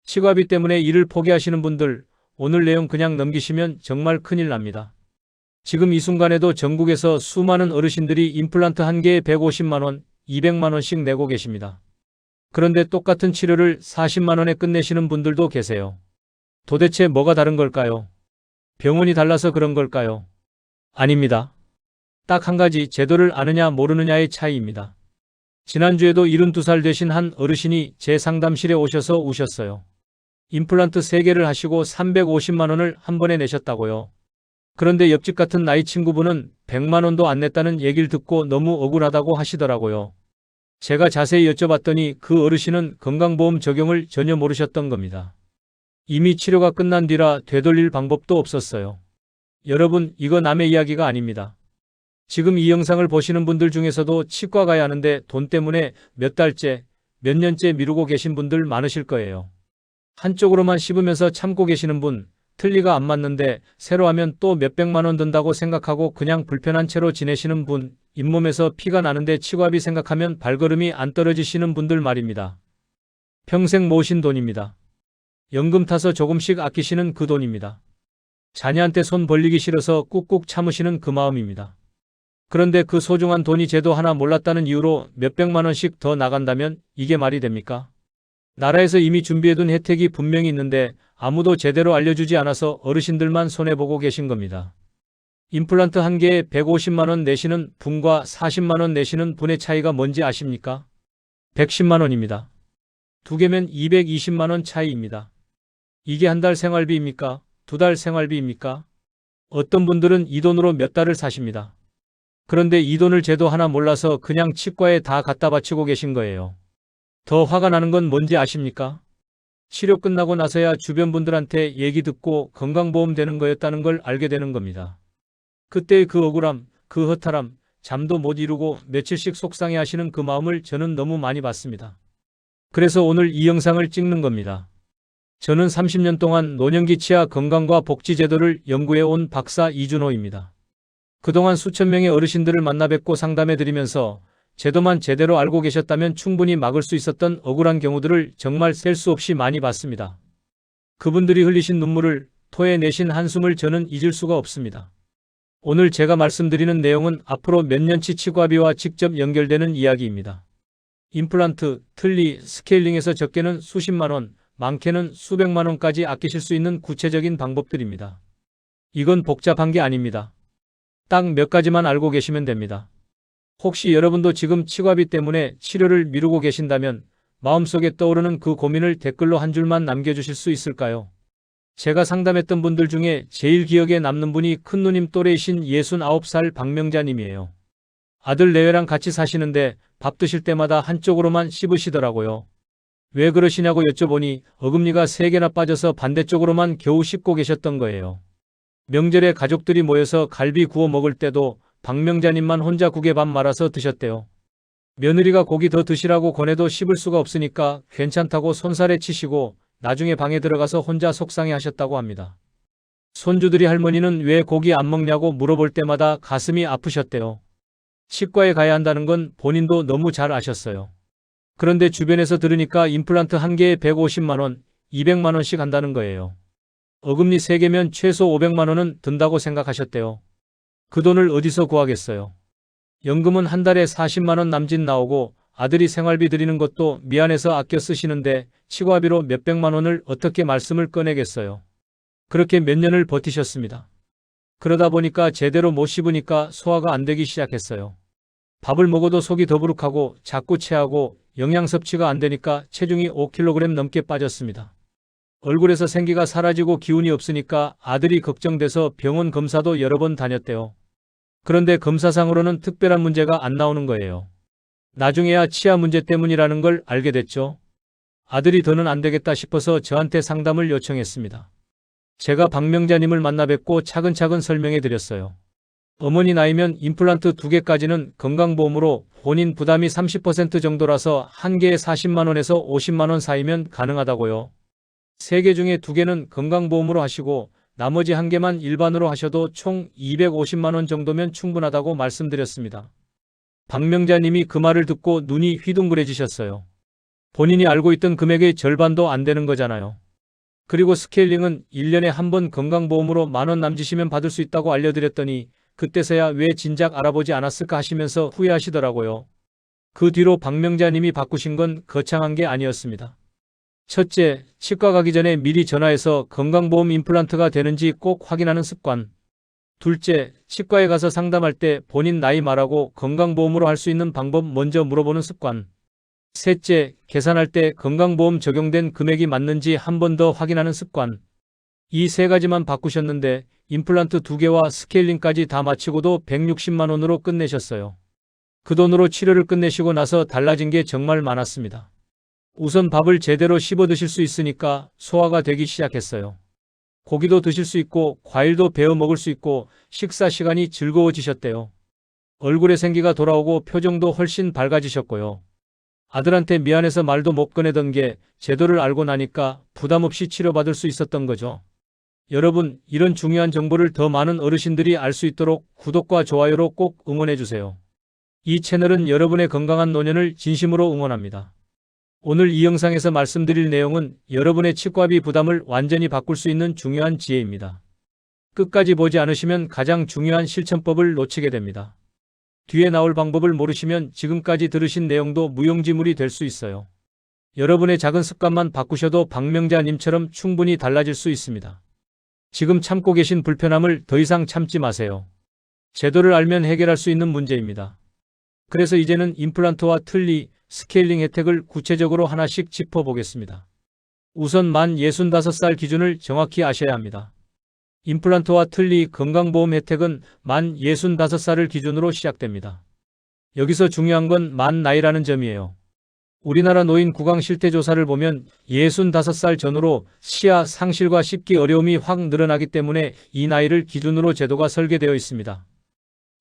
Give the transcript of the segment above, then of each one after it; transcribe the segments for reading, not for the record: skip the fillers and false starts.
치과비 때문에 일을 포기하시는 분들, 오늘 내용 그냥 넘기시면 정말 큰일 납니다. 지금 이 순간에도 전국에서 수많은 어르신들이 임플란트 한 개에 150만 원, 200만 원씩 내고 계십니다. 그런데 똑같은 치료를 40만 원에 끝내시는 분들도 계세요. 도대체 뭐가 다른 걸까요? 병원이 달라서 그런 걸까요? 아닙니다. 딱 한 가지, 제도를 아느냐 모르느냐의 차이입니다. 지난주에도 72살 되신 한 어르신이 제 상담실에 오셔서 우셨어요. 임플란트 3개를 하시고 350만 원을 한 번에 내셨다고요. 그런데 옆집 같은 나이 친구분은 100만 원도 안 냈다는 얘기를 듣고 너무 억울하다고 하시더라고요. 제가 자세히 여쭤봤더니 그 어르신은 건강보험 적용을 전혀 모르셨던 겁니다. 이미 치료가 끝난 뒤라 되돌릴 방법도 없었어요. 여러분, 이거 남의 이야기가 아닙니다. 지금 이 영상을 보시는 분들 중에서도 치과 가야 하는데 돈 때문에 몇 달째, 몇 년째 미루고 계신 분들 많으실 거예요. 한쪽으로만 씹으면서 참고 계시는 분, 틀니가 안 맞는데 새로 하면 또 몇백만 원 든다고 생각하고 그냥 불편한 채로 지내시는 분, 잇몸에서 피가 나는데 치과비 생각하면 발걸음이 안 떨어지시는 분들 말입니다. 평생 모으신 돈입니다. 연금 타서 조금씩 아끼시는 그 돈입니다. 자녀한테 손 벌리기 싫어서 꾹꾹 참으시는 그 마음입니다. 그런데 그 소중한 돈이 제도 하나 몰랐다는 이유로 몇백만 원씩 더 나간다면 이게 말이 됩니까? 나라에서 이미 준비해둔 혜택이 분명히 있는데 아무도 제대로 알려주지 않아서 어르신들만 손해보고 계신 겁니다. 임플란트 한 개에 150만 원 내시는 분과 40만 원 내시는 분의 차이가 뭔지 아십니까? 110만 원입니다. 두 개면 220만 원 차이입니다. 이게 한 달 생활비입니까? 두 달 생활비입니까? 어떤 분들은 이 돈으로 몇 달을 사십니다. 그런데 이 돈을 제도 하나 몰라서 그냥 치과에 다 갖다 바치고 계신 거예요. 더 화가 나는 건 뭔지 아십니까? 치료 끝나고 나서야 주변 분들한테 얘기 듣고 건강보험 되는 거였다는 걸 알게 되는 겁니다. 그때의 그 억울함, 그 허탈함, 잠도 못 이루고 며칠씩 속상해 하시는 그 마음을 저는 너무 많이 봤습니다. 그래서 오늘 이 영상을 찍는 겁니다. 저는 30년 동안 노년기 치아 건강과 복지 제도를 연구해 온 박사 이준호입니다. 그동안 수천 명의 어르신들을 만나 뵙고 상담해 드리면서 제도만 제대로 알고 계셨다면 충분히 막을 수 있었던 억울한 경우들을 정말 셀 수 없이 많이 봤습니다. 그분들이 흘리신 눈물을, 토해내신 한숨을 저는 잊을 수가 없습니다. 오늘 제가 말씀드리는 내용은 앞으로 몇 년치 치과비와 직접 연결되는 이야기입니다. 임플란트, 틀니, 스케일링에서 적게는 수십만 원, 많게는 수백만 원까지 아끼실 수 있는 구체적인 방법들입니다. 이건 복잡한 게 아닙니다. 딱 몇 가지만 알고 계시면 됩니다. 혹시 여러분도 지금 치과비 때문에 치료를 미루고 계신다면 마음속에 떠오르는 그 고민을 댓글로 한 줄만 남겨주실 수 있을까요? 제가 상담했던 분들 중에 제일 기억에 남는 분이 큰누님 또래이신 69살 박명자님이에요. 아들 내외랑 같이 사시는데 밥 드실 때마다 한쪽으로만 씹으시더라고요. 왜 그러시냐고 여쭤보니 어금니가 3개나 빠져서 반대쪽으로만 겨우 씹고 계셨던 거예요. 명절에 가족들이 모여서 갈비 구워 먹을 때도 박명자님만 혼자 국에 밥 말아서 드셨대요. 며느리가 고기 더 드시라고 권해도 씹을 수가 없으니까 괜찮다고 손살에 치시고 나중에 방에 들어가서 혼자 속상해 하셨다고 합니다. 손주들이 할머니는 왜 고기 안 먹냐고 물어볼 때마다 가슴이 아프셨대요. 치과에 가야 한다는 건 본인도 너무 잘 아셨어요. 그런데 주변에서 들으니까 임플란트 한 개에 150만 원, 200만 원씩 한다는 거예요. 어금니 3개면 최소 500만 원은 든다고 생각하셨대요. 그 돈을 어디서 구하겠어요. 연금은 한 달에 40만 원 남짓 나오고 아들이 생활비 드리는 것도 미안해서 아껴 쓰시는데 치과비로 몇백만 원을 어떻게 말씀을 꺼내겠어요. 그렇게 몇 년을 버티셨습니다. 그러다 보니까 제대로 못 씹으니까 소화가 안 되기 시작했어요. 밥을 먹어도 속이 더부룩하고 자꾸 체하고 영양 섭취가 안 되니까 체중이 5kg 넘게 빠졌습니다. 얼굴에서 생기가 사라지고 기운이 없으니까 아들이 걱정돼서 병원 검사도 여러 번 다녔대요. 그런데 검사상으로는 특별한 문제가 안 나오는 거예요. 나중에야 치아 문제 때문이라는 걸 알게 됐죠. 아들이 더는 안 되겠다 싶어서 저한테 상담을 요청했습니다. 제가 박명자님을 만나 뵙고 차근차근 설명해 드렸어요. 어머니 나이면 임플란트 2개까지는 건강보험으로 본인 부담이 30% 정도라서 한 개에 40만 원에서 50만 원 사이면 가능하다고요. 3개 중에 2개는 건강보험으로 하시고 나머지 1개만 일반으로 하셔도 총 250만 원 정도면 충분하다고 말씀드렸습니다. 박명자님이 그 말을 듣고 눈이 휘둥그레지셨어요. 본인이 알고 있던 금액의 절반도 안 되는 거잖아요. 그리고 스케일링은 1년에 한 번 건강보험으로 10,000원 남짓이면 받을 수 있다고 알려드렸더니 그때서야 왜 진작 알아보지 않았을까 하시면서 후회하시더라고요. 그 뒤로 박명자님이 바꾸신 건 거창한 게 아니었습니다. 첫째, 치과 가기 전에 미리 전화해서 건강보험 임플란트가 되는지 꼭 확인하는 습관. 둘째, 치과에 가서 상담할 때 본인 나이 말하고 건강보험으로 할 수 있는 방법 먼저 물어보는 습관. 셋째, 계산할 때 건강보험 적용된 금액이 맞는지 한 번 더 확인하는 습관. 이 세 가지만 바꾸셨는데 임플란트 2개와 스케일링까지 다 마치고도 160만 원으로 끝내셨어요. 그 돈으로 치료를 끝내시고 나서 달라진 게 정말 많았습니다. 우선 밥을 제대로 씹어 드실 수 있으니까 소화가 되기 시작했어요. 고기도 드실 수 있고 과일도 베어 먹을 수 있고 식사 시간이 즐거워지셨대요. 얼굴에 생기가 돌아오고 표정도 훨씬 밝아지셨고요. 아들한테 미안해서 말도 못 꺼내던 게 제도를 알고 나니까 부담 없이 치료받을 수 있었던 거죠. 여러분, 이런 중요한 정보를 더 많은 어르신들이 알 수 있도록 구독과 좋아요로 꼭 응원해주세요. 이 채널은 여러분의 건강한 노년을 진심으로 응원합니다. 오늘 이 영상에서 말씀드릴 내용은 여러분의 치과비 부담을 완전히 바꿀 수 있는 중요한 지혜입니다. 끝까지 보지 않으시면 가장 중요한 실천법을 놓치게 됩니다. 뒤에 나올 방법을 모르시면 지금까지 들으신 내용도 무용지물이 될 수 있어요. 여러분의 작은 습관만 바꾸셔도 박명자님처럼 충분히 달라질 수 있습니다. 지금 참고 계신 불편함을 더 이상 참지 마세요. 제도를 알면 해결할 수 있는 문제입니다. 그래서 이제는 임플란트와 틀니, 스케일링 혜택을 구체적으로 하나씩 짚어보겠습니다. 우선 만 65살 기준을 정확히 아셔야 합니다. 임플란트와 틀니 건강보험 혜택은 만 65살을 기준으로 시작됩니다. 여기서 중요한 건 만 나이라는 점이에요. 우리나라 노인 구강 실태 조사를 보면 65살 전후로 치아 상실과 씹기 어려움이 확 늘어나기 때문에 이 나이를 기준으로 제도가 설계되어 있습니다.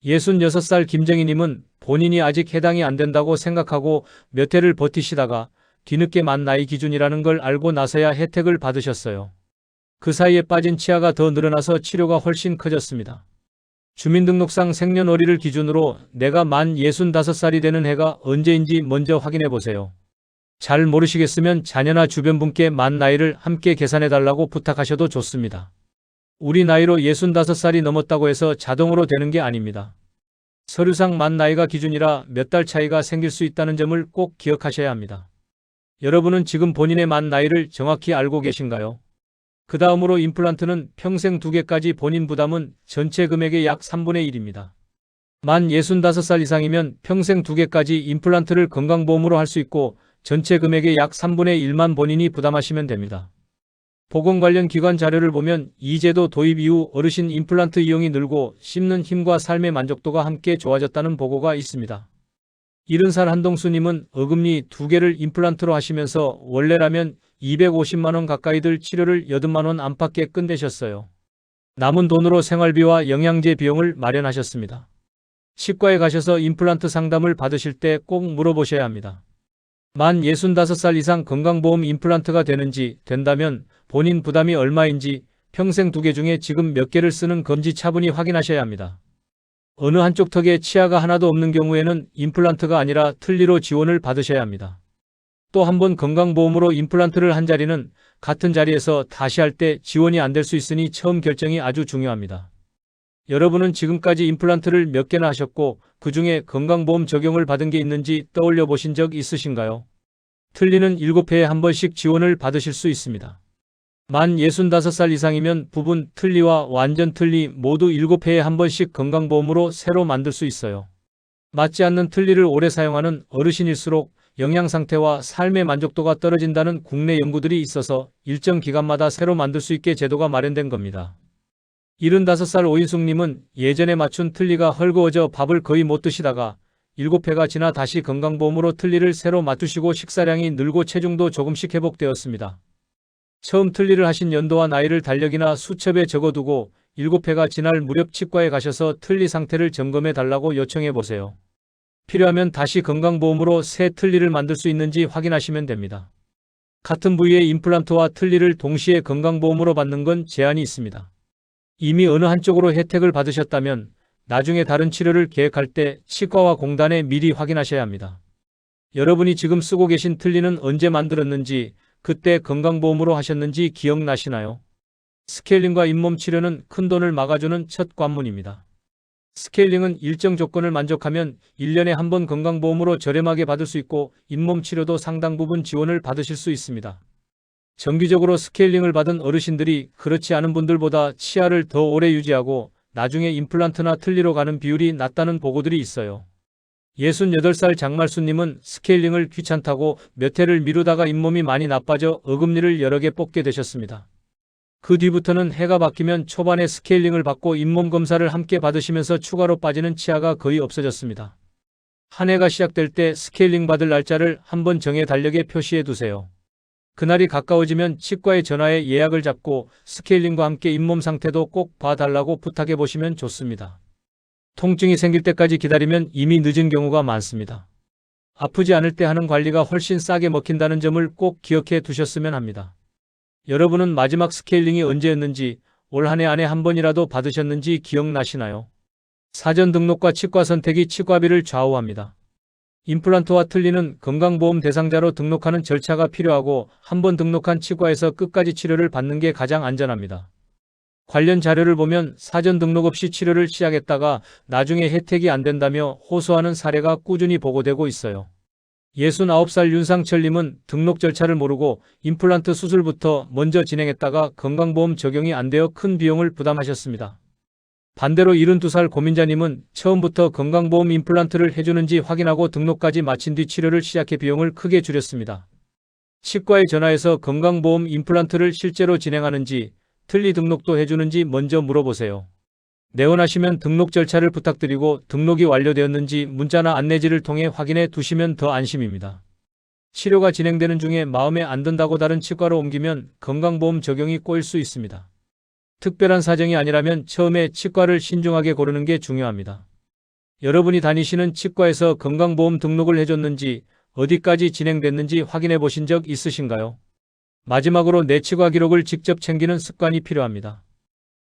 66살 김정희님은 본인이 아직 해당이 안 된다고 생각하고 몇 해를 버티시다가 뒤늦게 만 나이 기준이라는 걸 알고 나서야 혜택을 받으셨어요. 그 사이에 빠진 치아가 더 늘어나서 치료가 훨씬 커졌습니다. 주민등록상 생년월일을 기준으로 내가 만 65살이 되는 해가 언제인지 먼저 확인해 보세요. 잘 모르시겠으면 자녀나 주변 분께 만 나이를 함께 계산해 달라고 부탁하셔도 좋습니다. 우리 나이로 65살이 넘었다고 해서 자동으로 되는 게 아닙니다. 서류상 만 나이가 기준이라 몇 달 차이가 생길 수 있다는 점을 꼭 기억하셔야 합니다. 여러분은 지금 본인의 만 나이를 정확히 알고 계신가요? 그 다음으로 임플란트는 평생 2개까지 본인 부담은 전체 금액의 약 3분의 1입니다. 만 65살 이상이면 평생 2개까지 임플란트를 건강보험으로 할 수 있고 전체 금액의 약 3분의 1만 본인이 부담하시면 됩니다. 보건 관련 기관 자료를 보면 이 제도 도입 이후 어르신 임플란트 이용이 늘고 씹는 힘과 삶의 만족도가 함께 좋아졌다는 보고가 있습니다. 70살 한동수님은 어금니 2개를 임플란트로 하시면서 원래라면 250만 원 가까이 들 치료를 80만 원 안팎에 끝내셨어요. 남은 돈으로 생활비와 영양제 비용을 마련하셨습니다. 치과에 가셔서 임플란트 상담을 받으실 때 꼭 물어보셔야 합니다. 만 65살 이상 건강보험 임플란트가 된다면 본인 부담이 얼마인지 평생 2개 중에 지금 몇 개를 쓰는 건지 차분히 확인하셔야 합니다. 어느 한쪽 턱에 치아가 하나도 없는 경우에는 임플란트가 아니라 틀니로 지원을 받으셔야 합니다. 또 한 번 건강보험으로 임플란트를 한 자리는 같은 자리에서 다시 할 때 지원이 안 될 수 있으니 처음 결정이 아주 중요합니다. 여러분은 지금까지 임플란트를 몇 개나 하셨고 그 중에 건강보험 적용을 받은 게 있는지 떠올려 보신 적 있으신가요? 틀니는 7회에 한 번씩 지원을 받으실 수 있습니다. 만 65살 이상이면 부분 틀니와 완전 틀니 모두 7회에 한 번씩 건강보험으로 새로 만들 수 있어요. 맞지 않는 틀니를 오래 사용하는 어르신일수록 영양 상태와 삶의 만족도가 떨어진다는 국내 연구들이 있어서 일정 기간마다 새로 만들 수 있게 제도가 마련된 겁니다. 75살 오인숙님은 예전에 맞춘 틀니가 헐거워져 밥을 거의 못 드시다가 7회가 지나 다시 건강보험으로 틀니를 새로 맞추시고 식사량이 늘고 체중도 조금씩 회복되었습니다. 처음 틀니를 하신 연도와 나이를 달력이나 수첩에 적어두고 7회가 지날 무렵 치과에 가셔서 틀니 상태를 점검해 달라고 요청해 보세요. 필요하면 다시 건강보험으로 새 틀니를 만들 수 있는지 확인하시면 됩니다. 같은 부위의 임플란트와 틀니를 동시에 건강보험으로 받는 건 제한이 있습니다. 이미 어느 한쪽으로 혜택을 받으셨다면 나중에 다른 치료를 계획할 때 치과와 공단에 미리 확인하셔야 합니다. 여러분이 지금 쓰고 계신 틀니는 언제 만들었는지, 그때 건강보험으로 하셨는지 기억나시나요? 스케일링과 잇몸 치료는 큰돈을 막아주는 첫 관문입니다. 스케일링은 일정 조건을 만족하면 1년에 한 번 건강보험으로 저렴하게 받을 수 있고 잇몸 치료도 상당 부분 지원을 받으실 수 있습니다. 정기적으로 스케일링을 받은 어르신들이 그렇지 않은 분들보다 치아를 더 오래 유지하고 나중에 임플란트나 틀니로 가는 비율이 낮다는 보고들이 있어요. 68살 장말수님은 스케일링을 귀찮다고 몇 해를 미루다가 잇몸이 많이 나빠져 어금니를 여러 개 뽑게 되셨습니다. 그 뒤부터는 해가 바뀌면 초반에 스케일링을 받고 잇몸 검사를 함께 받으시면서 추가로 빠지는 치아가 거의 없어졌습니다. 한 해가 시작될 때 스케일링 받을 날짜를 한번 정해 달력에 표시해 두세요. 그날이 가까워지면 치과에 전화해 예약을 잡고 스케일링과 함께 잇몸 상태도 꼭 봐달라고 부탁해 보시면 좋습니다. 통증이 생길 때까지 기다리면 이미 늦은 경우가 많습니다. 아프지 않을 때 하는 관리가 훨씬 싸게 먹힌다는 점을 꼭 기억해 두셨으면 합니다. 여러분은 마지막 스케일링이 언제였는지, 올 한 해 안에 한 번이라도 받으셨는지 기억나시나요? 사전 등록과 치과 선택이 치과비를 좌우합니다. 임플란트와 틀니는 건강보험 대상자로 등록하는 절차가 필요하고 한 번 등록한 치과에서 끝까지 치료를 받는 게 가장 안전합니다. 관련 자료를 보면 사전 등록 없이 치료를 시작했다가 나중에 혜택이 안 된다며 호소하는 사례가 꾸준히 보고되고 있어요. 69살 윤상철님은 등록 절차를 모르고 임플란트 수술부터 먼저 진행했다가 건강보험 적용이 안 되어 큰 비용을 부담하셨습니다. 반대로 72살 고민자님은 처음부터 건강보험 임플란트를 해주는지 확인하고 등록까지 마친 뒤 치료를 시작해 비용을 크게 줄였습니다. 치과에 전화해서 건강보험 임플란트를 실제로 진행하는지, 틀니 등록도 해주는지 먼저 물어보세요. 내원하시면 등록 절차를 부탁드리고 등록이 완료되었는지 문자나 안내지를 통해 확인해 두시면 더 안심입니다. 치료가 진행되는 중에 마음에 안 든다고 다른 치과로 옮기면 건강보험 적용이 꼬일 수 있습니다. 특별한 사정이 아니라면 처음에 치과를 신중하게 고르는 게 중요합니다. 여러분이 다니시는 치과에서 건강보험 등록을 해줬는지, 어디까지 진행됐는지 확인해 보신 적 있으신가요? 마지막으로 내 치과 기록을 직접 챙기는 습관이 필요합니다.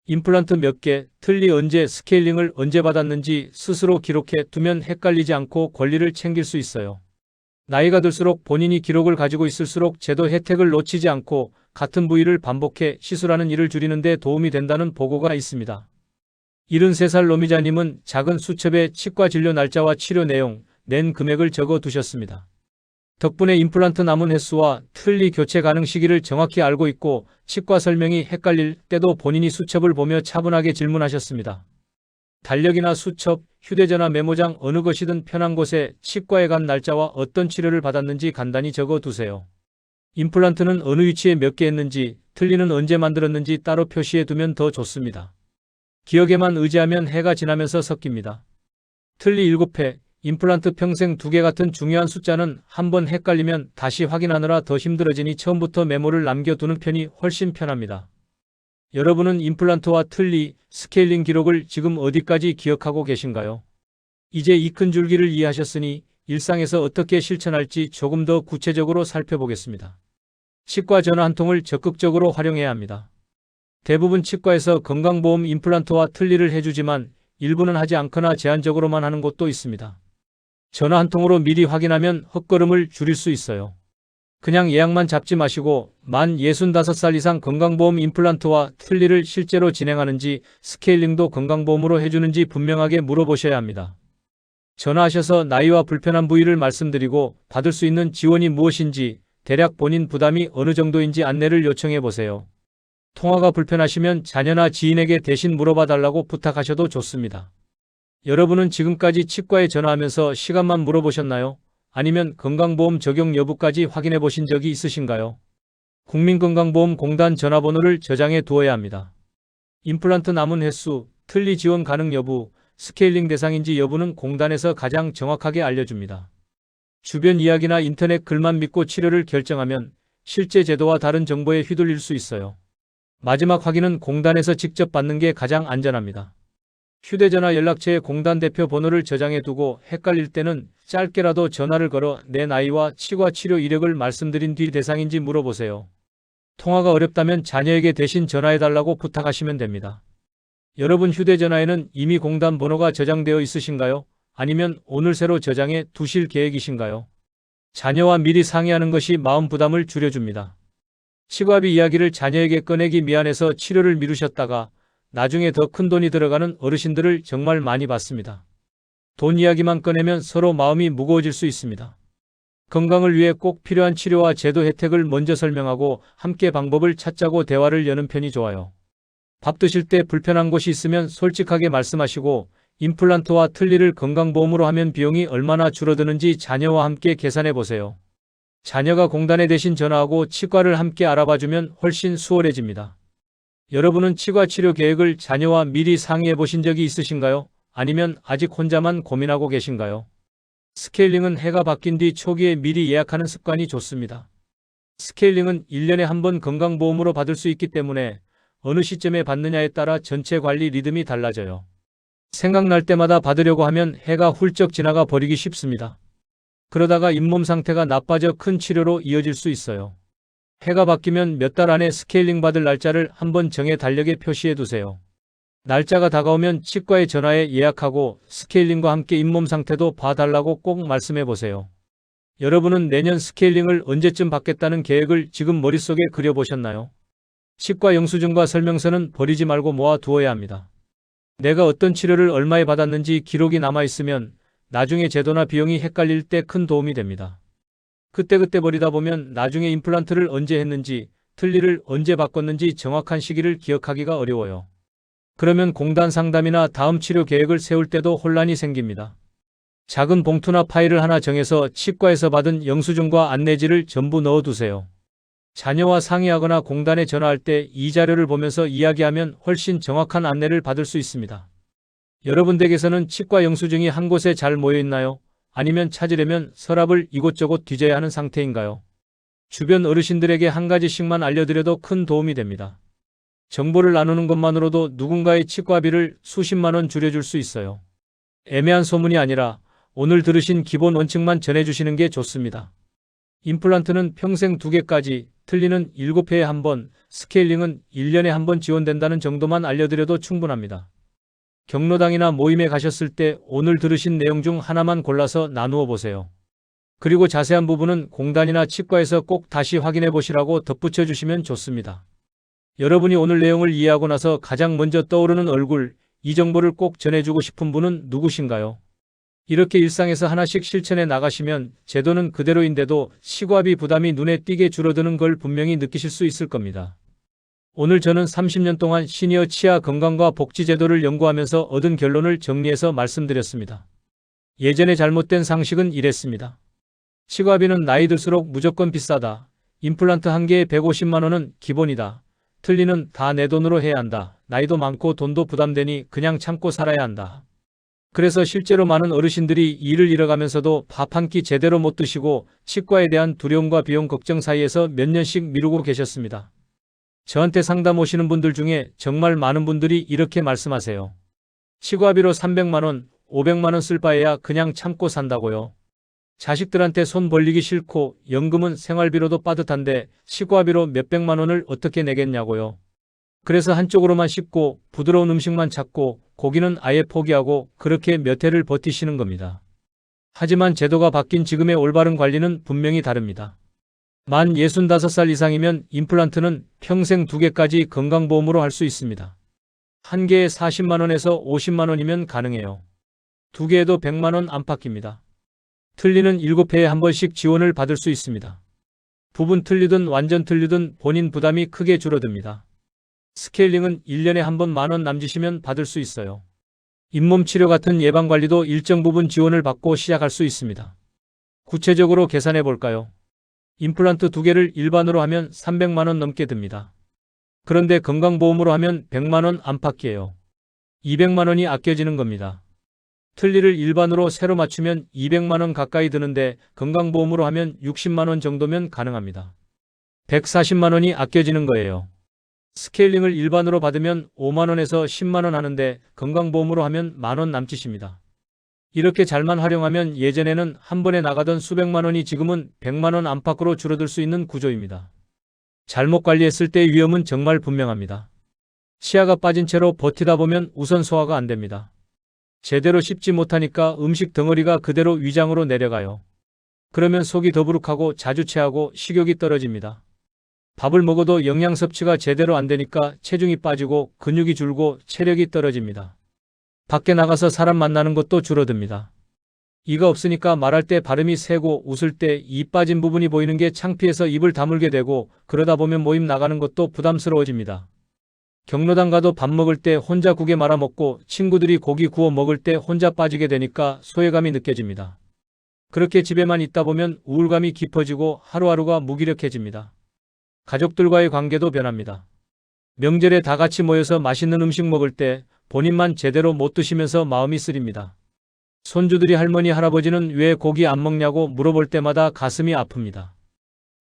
임플란트 몇 개, 틀니 언제, 스케일링을 언제 받았는지 스스로 기록해 두면 헷갈리지 않고 권리를 챙길 수 있어요. 나이가 들수록 본인이 기록을 가지고 있을수록 제도 혜택을 놓치지 않고 같은 부위를 반복해 시술하는 일을 줄이는 데 도움이 된다는 보고가 있습니다. 73살 노미자님은 작은 수첩에 치과 진료 날짜와 치료 내용, 낸 금액을 적어 두셨습니다. 덕분에 임플란트 남은 횟수와 틀니 교체 가능 시기를 정확히 알고 있고 치과 설명이 헷갈릴 때도 본인이 수첩을 보며 차분하게 질문하셨습니다. 달력이나 수첩, 휴대전화 메모장 어느 것이든 편한 곳에 치과에 간 날짜와 어떤 치료를 받았는지 간단히 적어 두세요. 임플란트는 어느 위치에 몇 개 했는지, 틀니는 언제 만들었는지 따로 표시해 두면 더 좋습니다. 기억에만 의지하면 해가 지나면서 섞입니다. 틀니 7회, 임플란트 평생 2개 같은 중요한 숫자는 한번 헷갈리면 다시 확인하느라 더 힘들어지니 처음부터 메모를 남겨두는 편이 훨씬 편합니다. 여러분은 임플란트와 틀니, 스케일링 기록을 지금 어디까지 기억하고 계신가요? 이제 이 큰 줄기를 이해하셨으니 일상에서 어떻게 실천할지 조금 더 구체적으로 살펴보겠습니다. 치과 전화 한 통을 적극적으로 활용해야 합니다. 대부분 치과에서 건강보험 임플란트와 틀니를 해주지만 일부는 하지 않거나 제한적으로만 하는 곳도 있습니다. 전화 한 통으로 미리 확인하면 헛걸음을 줄일 수 있어요. 그냥 예약만 잡지 마시고 만 65살 이상 건강보험 임플란트와 틀니를 실제로 진행하는지, 스케일링도 건강보험으로 해주는지 분명하게 물어보셔야 합니다. 전화하셔서 나이와 불편한 부위를 말씀드리고 받을 수 있는 지원이 무엇인지, 대략 본인 부담이 어느 정도인지 안내를 요청해 보세요. 통화가 불편하시면 자녀나 지인에게 대신 물어봐 달라고 부탁하셔도 좋습니다. 여러분은 지금까지 치과에 전화하면서 시간만 물어보셨나요? 아니면 건강보험 적용 여부까지 확인해 보신 적이 있으신가요? 국민건강보험공단 전화번호를 저장해 두어야 합니다. 임플란트 남은 횟수, 틀니 지원 가능 여부, 스케일링 대상인지 여부는 공단에서 가장 정확하게 알려줍니다. 주변 이야기나 인터넷 글만 믿고 치료를 결정하면 실제 제도와 다른 정보에 휘둘릴 수 있어요. 마지막 확인은 공단에서 직접 받는 게 가장 안전합니다. 휴대전화 연락처에 공단 대표 번호를 저장해 두고 헷갈릴 때는 짧게라도 전화를 걸어 내 나이와 치과 치료 이력을 말씀드린 뒤 대상인지 물어보세요. 통화가 어렵다면 자녀에게 대신 전화해 달라고 부탁하시면 됩니다. 여러분 휴대전화에는 이미 공단 번호가 저장되어 있으신가요? 아니면 오늘 새로 저장해 두실 계획이신가요? 자녀와 미리 상의하는 것이 마음 부담을 줄여줍니다. 치과비 이야기를 자녀에게 꺼내기 미안해서 치료를 미루셨다가 나중에 더 큰 돈이 들어가는 어르신들을 정말 많이 봤습니다. 돈 이야기만 꺼내면 서로 마음이 무거워질 수 있습니다. 건강을 위해 꼭 필요한 치료와 제도 혜택을 먼저 설명하고 함께 방법을 찾자고 대화를 여는 편이 좋아요. 밥 드실 때 불편한 곳이 있으면 솔직하게 말씀하시고 임플란트와 틀니를 건강보험으로 하면 비용이 얼마나 줄어드는지 자녀와 함께 계산해 보세요. 자녀가 공단에 대신 전화하고 치과를 함께 알아봐주면 훨씬 수월해집니다. 여러분은 치과 치료 계획을 자녀와 미리 상의해 보신 적이 있으신가요? 아니면 아직 혼자만 고민하고 계신가요? 스케일링은 해가 바뀐 뒤 초기에 미리 예약하는 습관이 좋습니다. 스케일링은 1년에 한 번 건강보험으로 받을 수 있기 때문에 어느 시점에 받느냐에 따라 전체 관리 리듬이 달라져요. 생각날 때마다 받으려고 하면 해가 훌쩍 지나가 버리기 쉽습니다. 그러다가 잇몸 상태가 나빠져 큰 치료로 이어질 수 있어요. 해가 바뀌면 몇 달 안에 스케일링 받을 날짜를 한번 정해 달력에 표시해 두세요. 날짜가 다가오면 치과에 전화해 예약하고 스케일링과 함께 잇몸 상태도 봐달라고 꼭 말씀해 보세요. 여러분은 내년 스케일링을 언제쯤 받겠다는 계획을 지금 머릿속에 그려보셨나요? 치과 영수증과 설명서는 버리지 말고 모아 두어야 합니다. 내가 어떤 치료를 얼마에 받았는지 기록이 남아있으면 나중에 제도나 비용이 헷갈릴 때 큰 도움이 됩니다. 그때그때 버리다 보면 나중에 임플란트를 언제 했는지, 틀니를 언제 바꿨는지 정확한 시기를 기억하기가 어려워요. 그러면 공단 상담이나 다음 치료 계획을 세울 때도 혼란이 생깁니다. 작은 봉투나 파일을 하나 정해서 치과에서 받은 영수증과 안내지를 전부 넣어두세요. 자녀와 상의하거나 공단에 전화할 때 이 자료를 보면서 이야기하면 훨씬 정확한 안내를 받을 수 있습니다. 여러분 댁에서는 치과 영수증이 한 곳에 잘 모여 있나요? 아니면 찾으려면 서랍을 이곳저곳 뒤져야 하는 상태인가요? 주변 어르신들에게 한 가지씩만 알려드려도 큰 도움이 됩니다. 정보를 나누는 것만으로도 누군가의 치과비를 수십만 원 줄여줄 수 있어요. 애매한 소문이 아니라 오늘 들으신 기본 원칙만 전해주시는 게 좋습니다. 임플란트는 평생 2개까지, 틀니는 7회에 한 번, 스케일링은 1년에 한 번 지원된다는 정도만 알려드려도 충분합니다. 경로당이나 모임에 가셨을 때 오늘 들으신 내용 중 하나만 골라서 나누어 보세요. 그리고 자세한 부분은 공단이나 치과에서 꼭 다시 확인해 보시라고 덧붙여 주시면 좋습니다. 여러분이 오늘 내용을 이해하고 나서 가장 먼저 떠오르는 얼굴, 이 정보를 꼭 전해주고 싶은 분은 누구신가요? 이렇게 일상에서 하나씩 실천해 나가시면 제도는 그대로인데도 치과비 부담이 눈에 띄게 줄어드는 걸 분명히 느끼실 수 있을 겁니다. 오늘 저는 30년 동안 시니어 치아 건강과 복지 제도를 연구하면서 얻은 결론을 정리해서 말씀드렸습니다. 예전에 잘못된 상식은 이랬습니다. 치과비는 나이 들수록 무조건 비싸다. 임플란트 한 개에 150만 원은 기본이다. 틀니는 다 내 돈으로 해야 한다. 나이도 많고 돈도 부담되니 그냥 참고 살아야 한다. 그래서 실제로 많은 어르신들이 일을 잃어가면서도 밥 한 끼 제대로 못 드시고 치과에 대한 두려움과 비용 걱정 사이에서 몇 년씩 미루고 계셨습니다. 저한테 상담 오시는 분들 중에 정말 많은 분들이 이렇게 말씀하세요. 치과비로 300만 원, 500만 원 쓸 바에야 그냥 참고 산다고요. 자식들한테 손 벌리기 싫고 연금은 생활비로도 빠듯한데 치과비로 몇백만 원을 어떻게 내겠냐고요. 그래서 한쪽으로만 씹고 부드러운 음식만 찾고 고기는 아예 포기하고 그렇게 몇 해를 버티시는 겁니다. 하지만 제도가 바뀐 지금의 올바른 관리는 분명히 다릅니다. 만 65살 이상이면 임플란트는 평생 2개까지 건강보험으로 할 수 있습니다. 한 개에 40만 원에서 50만 원이면 가능해요. 2개에도 100만 원 안팎입니다. 틀니는 7회에 한 번씩 지원을 받을 수 있습니다. 부분 틀니든 완전 틀니든 본인 부담이 크게 줄어듭니다. 스케일링은 1년에 한 번 10,000원 남짓이면 받을 수 있어요. 잇몸 치료 같은 예방관리도 일정 부분 지원을 받고 시작할 수 있습니다. 구체적으로 계산해 볼까요? 임플란트 2개를 일반으로 하면 300만 원 넘게 듭니다. 그런데 건강보험으로 하면 100만 원 안팎이에요. 200만 원이 아껴지는 겁니다. 틀니를 일반으로 새로 맞추면 200만 원 가까이 드는데 건강보험으로 하면 60만 원 정도면 가능합니다. 140만 원이 아껴지는 거예요. 스케일링을 일반으로 받으면 5만 원에서 10만 원 하는데 건강보험으로 하면 10,000원 남짓입니다. 이렇게 잘만 활용하면 예전에는 한 번에 나가던 수백만 원이 지금은 100만 원 안팎으로 줄어들 수 있는 구조입니다. 잘못 관리했을 때의 위험은 정말 분명합니다. 치아가 빠진 채로 버티다 보면 우선 소화가 안 됩니다. 제대로 씹지 못하니까 음식 덩어리가 그대로 위장으로 내려가요. 그러면 속이 더부룩하고 자주 체하고 식욕이 떨어집니다. 밥을 먹어도 영양 섭취가 제대로 안 되니까 체중이 빠지고 근육이 줄고 체력이 떨어집니다. 밖에 나가서 사람 만나는 것도 줄어듭니다. 이가 없으니까 말할 때 발음이 세고 웃을 때 이 빠진 부분이 보이는 게 창피해서 입을 다물게 되고 그러다 보면 모임 나가는 것도 부담스러워집니다. 경로당 가도 밥 먹을 때 혼자 국에 말아 먹고 친구들이 고기 구워 먹을 때 혼자 빠지게 되니까 소외감이 느껴집니다. 그렇게 집에만 있다 보면 우울감이 깊어지고 하루하루가 무기력해집니다. 가족들과의 관계도 변합니다. 명절에 다 같이 모여서 맛있는 음식 먹을 때 본인만 제대로 못 드시면서 마음이 쓰립니다. 손주들이 할머니, 할아버지는 왜 고기 안 먹냐고 물어볼 때마다 가슴이 아픕니다.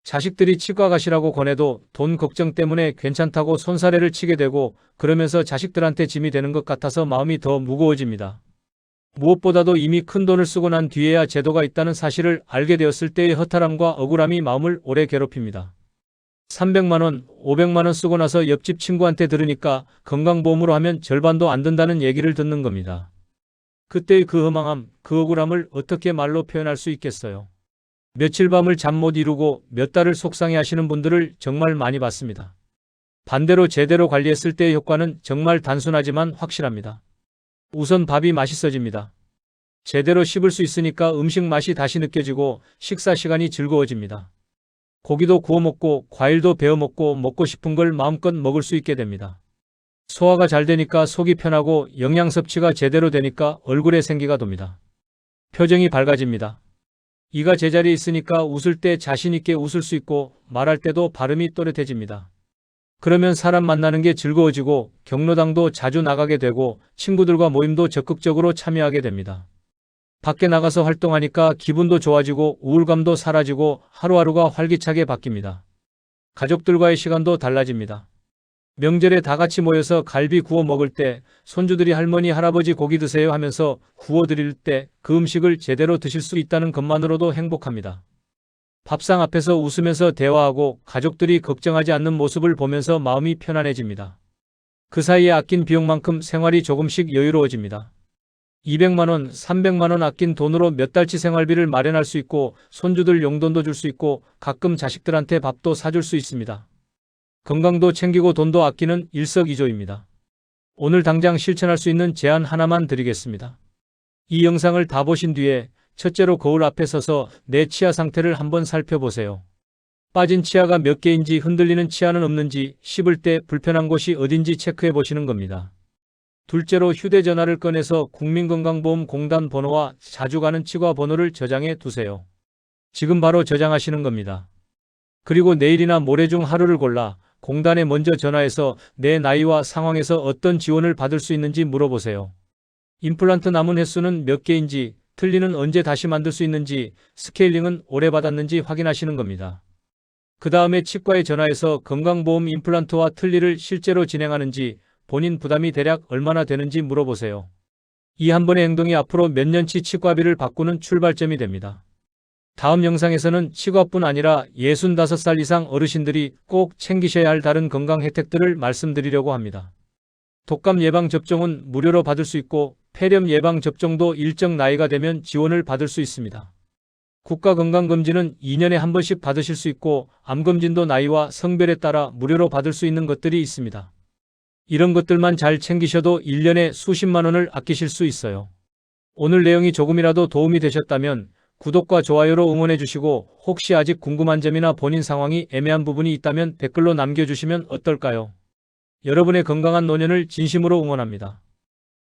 자식들이 치과 가시라고 권해도 돈 걱정 때문에 괜찮다고 손사래를 치게 되고 그러면서 자식들한테 짐이 되는 것 같아서 마음이 더 무거워집니다. 무엇보다도 이미 큰 돈을 쓰고 난 뒤에야 제도가 있다는 사실을 알게 되었을 때의 허탈함과 억울함이 마음을 오래 괴롭힙니다. 300만 원, 500만 원 쓰고 나서 옆집 친구한테 들으니까 건강보험으로 하면 절반도 안 든다는 얘기를 듣는 겁니다. 그때의 그 허망함, 그 억울함을 어떻게 말로 표현할 수 있겠어요. 며칠 밤을 잠 못 이루고 몇 달을 속상해 하시는 분들을 정말 많이 봤습니다. 반대로 제대로 관리했을 때의 효과는 정말 단순하지만 확실합니다. 우선 밥이 맛있어집니다. 제대로 씹을 수 있으니까 음식 맛이 다시 느껴지고 식사 시간이 즐거워집니다. 고기도 구워 먹고 과일도 베어 먹고 먹고 싶은 걸 마음껏 먹을 수 있게 됩니다. 소화가 잘 되니까 속이 편하고 영양 섭취가 제대로 되니까 얼굴에 생기가 돕니다. 표정이 밝아집니다. 이가 제자리에 있으니까 웃을 때 자신 있게 웃을 수 있고 말할 때도 발음이 또렷해집니다. 그러면 사람 만나는 게 즐거워지고 경로당도 자주 나가게 되고 친구들과 모임도 적극적으로 참여하게 됩니다. 밖에 나가서 활동하니까 기분도 좋아지고 우울감도 사라지고 하루하루가 활기차게 바뀝니다. 가족들과의 시간도 달라집니다. 명절에 다 같이 모여서 갈비 구워 먹을 때 손주들이 할머니, 할아버지 고기 드세요 하면서 구워 드릴 때 그 음식을 제대로 드실 수 있다는 것만으로도 행복합니다. 밥상 앞에서 웃으면서 대화하고 가족들이 걱정하지 않는 모습을 보면서 마음이 편안해집니다. 그 사이에 아낀 비용만큼 생활이 조금씩 여유로워집니다. 200만 원, 300만 원 아낀 돈으로 몇 달치 생활비를 마련할 수 있고 손주들 용돈도 줄 수 있고 가끔 자식들한테 밥도 사줄 수 있습니다. 건강도 챙기고 돈도 아끼는 일석이조입니다. 오늘 당장 실천할 수 있는 제안 하나만 드리겠습니다. 이 영상을 다 보신 뒤에 첫째로 거울 앞에 서서 내 치아 상태를 한번 살펴보세요. 빠진 치아가 몇 개인지 흔들리는 치아는 없는지 씹을 때 불편한 곳이 어딘지 체크해 보시는 겁니다. 둘째로 휴대전화를 꺼내서 국민건강보험공단 번호와 자주 가는 치과 번호를 저장해 두세요. 지금 바로 저장하시는 겁니다. 그리고 내일이나 모레 중 하루를 골라 공단에 먼저 전화해서 내 나이와 상황에서 어떤 지원을 받을 수 있는지 물어보세요. 임플란트 남은 횟수는 몇 개인지, 틀니는 언제 다시 만들 수 있는지, 스케일링은 오래 받았는지 확인하시는 겁니다. 그 다음에 치과에 전화해서 건강보험 임플란트와 틀니를 실제로 진행하는지, 본인 부담이 대략 얼마나 되는지 물어보세요. 이 한 번의 행동이 앞으로 몇 년치 치과비를 바꾸는 출발점이 됩니다. 다음 영상에서는 치과뿐 아니라 65살 이상 어르신들이 꼭 챙기셔야 할 다른 건강 혜택들을 말씀드리려고 합니다. 독감 예방 접종은 무료로 받을 수 있고 폐렴 예방 접종도 일정 나이가 되면 지원을 받을 수 있습니다. 국가건강검진은 2년에 한 번씩 받으실 수 있고 암검진도 나이와 성별에 따라 무료로 받을 수 있는 것들이 있습니다. 이런 것들만 잘 챙기셔도 1년에 수십만 원을 아끼실 수 있어요. 오늘 내용이 조금이라도 도움이 되셨다면 구독과 좋아요로 응원해 주시고 혹시 아직 궁금한 점이나 본인 상황이 애매한 부분이 있다면 댓글로 남겨주시면 어떨까요? 여러분의 건강한 노년을 진심으로 응원합니다.